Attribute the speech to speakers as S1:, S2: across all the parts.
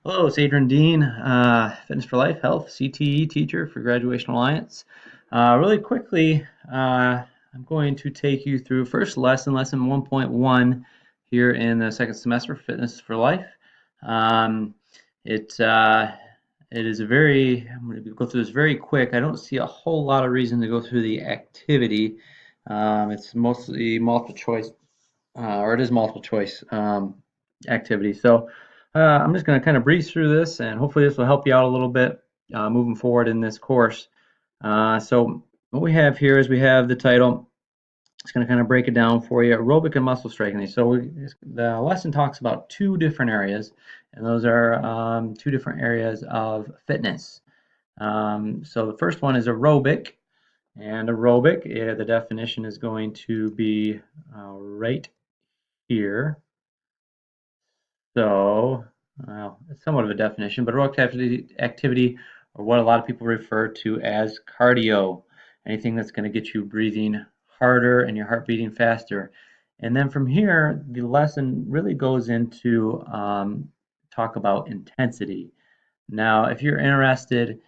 S1: Hello, it's Adrian Dean, Fitness for Life Health CTE teacher for Graduation Alliance. Really quickly, I'm going to take you through first lesson 1.1 here in the second semester of Fitness for Life. Um, it uh, it is I'm going to go through this very quick. I don't see a whole lot of reason to go through the activity. It's mostly multiple choice, or it is multiple choice activity. So I'm just going to kind of breeze through this, and hopefully this will help you out a little bit moving forward in this course. So what we have here is we have the title. It's going to kind of break it down for you, aerobic and muscle strengthening. The lesson talks about two different areas, and those are two different areas of fitness. So the first one is aerobic, and aerobic, the definition is going to be right here. So, well, it's somewhat of a definition, but aerobic activity, or what a lot of people refer to as cardio, anything that's going to get you breathing harder and your heart beating faster. And then from here, the lesson really goes into talk about intensity. Now, if you're interested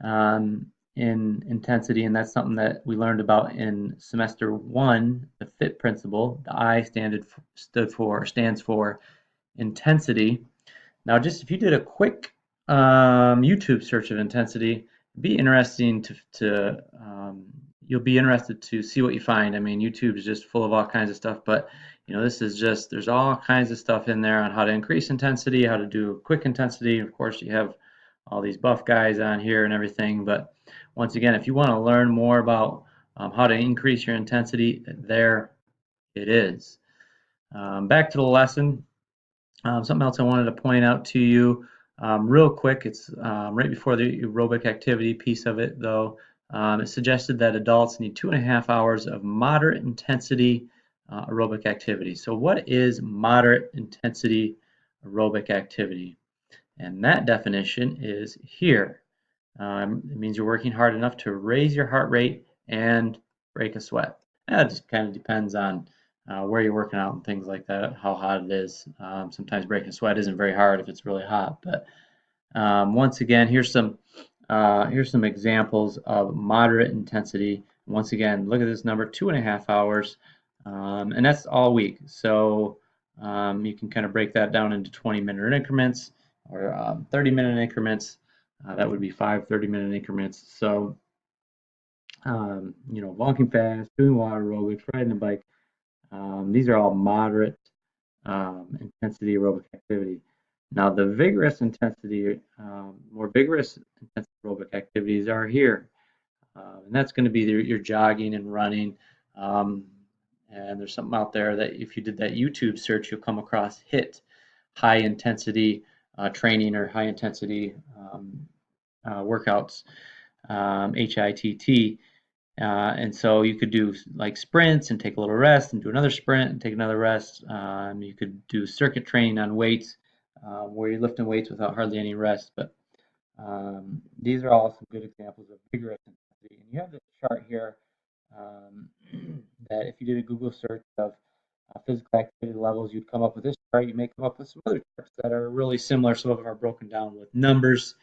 S1: in intensity, and that's something that we learned about in semester one, the FIT principle, the I stands for intensity. Now, just if you did a quick YouTube search of intensity, it'd be interesting you'll be interested to see what you find. I mean, YouTube is just full of all kinds of stuff, but this is just, there's all kinds of stuff in there on how to increase intensity, how to do quick intensity. Of course, you have all these buff guys on here and everything, but once again, if you want to learn more about how to increase your intensity, there it is. Back to the lesson. Something else I wanted to point out to you real quick, it's right before the aerobic activity piece of it, though. It suggested that adults need 2.5 hours of moderate intensity aerobic activity. So, what is moderate intensity aerobic activity? And that definition is here. It means you're working hard enough to raise your heart rate and break a sweat. That just kind of depends on where you're working out and things like that, how hot it is. Sometimes breaking a sweat isn't very hard if it's really hot. But once again, here's some examples of moderate intensity. Once again, look at this number, 2.5 hours, and that's all week. So you can kind of break that down into 20-minute increments or 30-minute increments. That would be 5 30-minute increments. So, walking fast, doing water aerobics, riding a bike, these are all moderate intensity aerobic activity. Now, the more vigorous intensity aerobic activities are here. And that's going to be your jogging and running. And there's something out there that if you did that YouTube search, you'll come across HIIT, high intensity training or high intensity workouts, HIIT. And so you could do like sprints and take a little rest and do another sprint and take another rest. You could do circuit training on weights where you're lifting weights without hardly any rest. But these are all some good examples of vigorous intensity. And you have this chart here um, that if you did a Google search of physical activity levels, you'd come up with this chart. You may come up with some other charts that are really similar. Some of them are broken down with numbers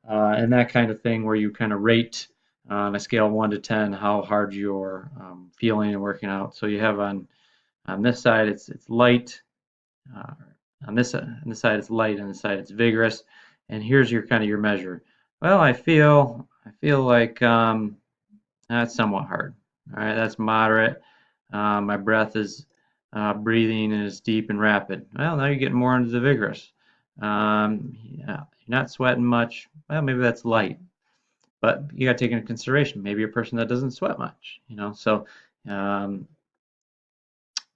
S1: and that kind of thing, where you kind of rate on a scale of 1 to 10 how hard you're feeling and working out. So you have on this side it's light, uh, on this side it's light, on this side it's vigorous, and here's your kind of your measure. Well, I feel like that's somewhat hard. All right, that's moderate. My breath is breathing is deep and rapid. Well, now you're getting more into the vigorous. Yeah, you're not sweating much. Well, maybe that's light. But you got to take into consideration maybe you're a person that doesn't sweat much, So um,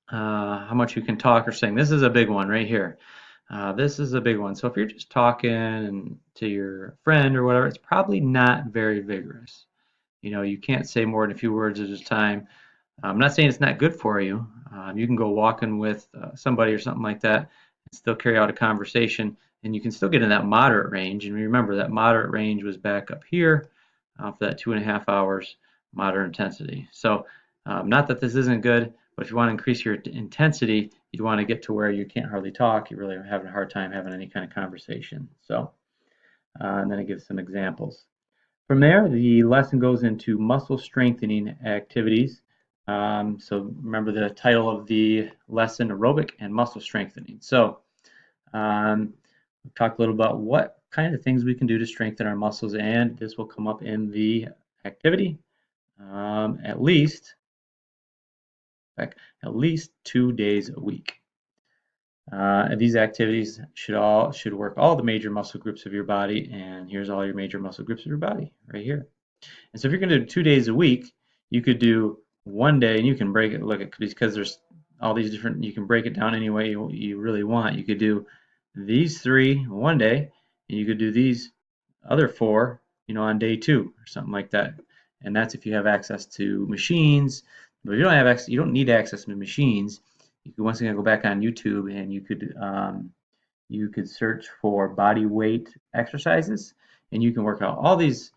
S1: how much you can talk or sing. This is a big one right here. This is a big one. So if you're just talking to your friend or whatever, it's probably not very vigorous. You can't say more than a few words at a time. I'm not saying it's not good for you. You can go walking with somebody or something like that and still carry out a conversation, and you can still get in that moderate range. And remember, that moderate range was back up here for that 2.5 hours moderate intensity. So, not that this isn't good, but if you want to increase your intensity, you'd want to get to where you can't hardly talk, you're really having a hard time having any kind of conversation. So, and then it gives some examples. From there, the lesson goes into muscle strengthening activities. So remember the title of the lesson, aerobic and muscle strengthening. So we'll talk a little about what kind of things we can do to strengthen our muscles, and this will come up in the activity at least 2 days a week. And these activities should work all the major muscle groups of your body, and here's all your major muscle groups of your body right here. And so if you're going to do 2 days a week, you could do one day, and you can break it. Look at because there's all these different. You can break it down any way you really want. You could do these 3 one day, and you could do these other 4, on day 2 or something like that. And that's if you have access to machines. But if you don't have access, you don't need access to machines. You could once again go back on YouTube, and you could search for body weight exercises, and you can work out all these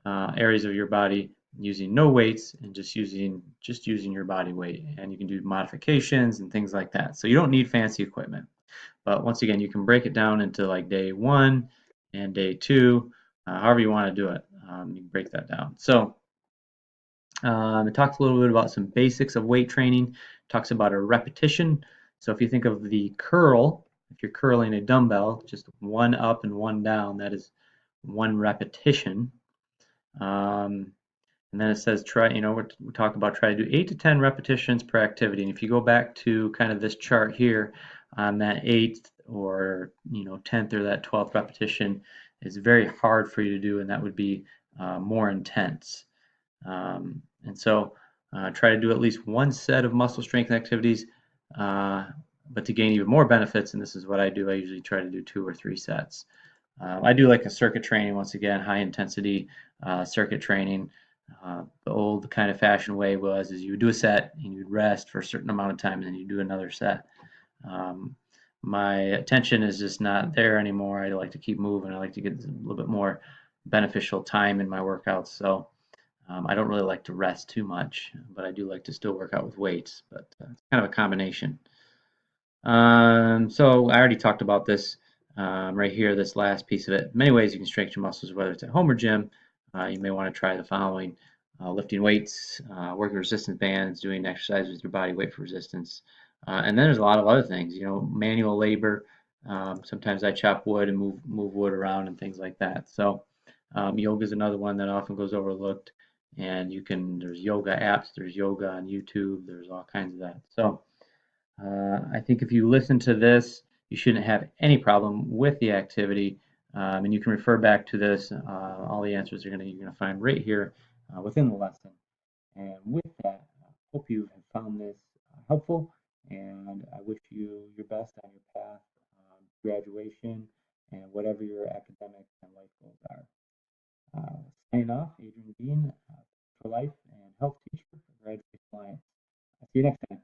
S1: areas of your body using no weights and just using your body weight, and you can do modifications and things like that. So you don't need fancy equipment. But once again, you can break it down into like day 1 and day 2, however you want to do it. You can break that down. So it talks a little bit about some basics of weight training. It talks about a repetition. So if you think of the curl, if you're curling a dumbbell, just 1 up and 1 down, that is 1 repetition. And then it says we talk about try to do 8 to 10 repetitions per activity. And if you go back to kind of this chart here, on that 8th or 10th or that 12th repetition is very hard for you to do, and that would be more intense. And so try to do at least 1 set of muscle strength activities, but to gain even more benefits, and this is what I do, I usually try to do 2 or 3 sets. I do like a circuit training, once again, high intensity circuit training. The old kind of fashioned way is you would do a set and you'd rest for a certain amount of time and then you do another set. My attention is just not there anymore. I like to keep moving. I like to get a little bit more beneficial time in my workouts. So I don't really like to rest too much, but I do like to still work out with weights, but it's kind of a combination. So I already talked about this right here, this last piece of it. Many ways you can strengthen your muscles, whether it's at home or gym. You may want to try the following: lifting weights, working resistance bands, doing exercises with your body weight for resistance. And then there's a lot of other things, manual labor. Sometimes I chop wood and move wood around and things like that. So yoga is another one that often goes overlooked. And there's yoga apps, there's yoga on YouTube, there's all kinds of that. So I think if you listen to this, you shouldn't have any problem with the activity. And you can refer back to this. All the answers you're gonna find right here within the lesson. And with that, I hope you have found this helpful, and I wish you your best on your path to graduation and whatever your academic and life goals are. Signing off, Adrian Dean, for life and health teacher for Graduate Alliance. I'll see you next time.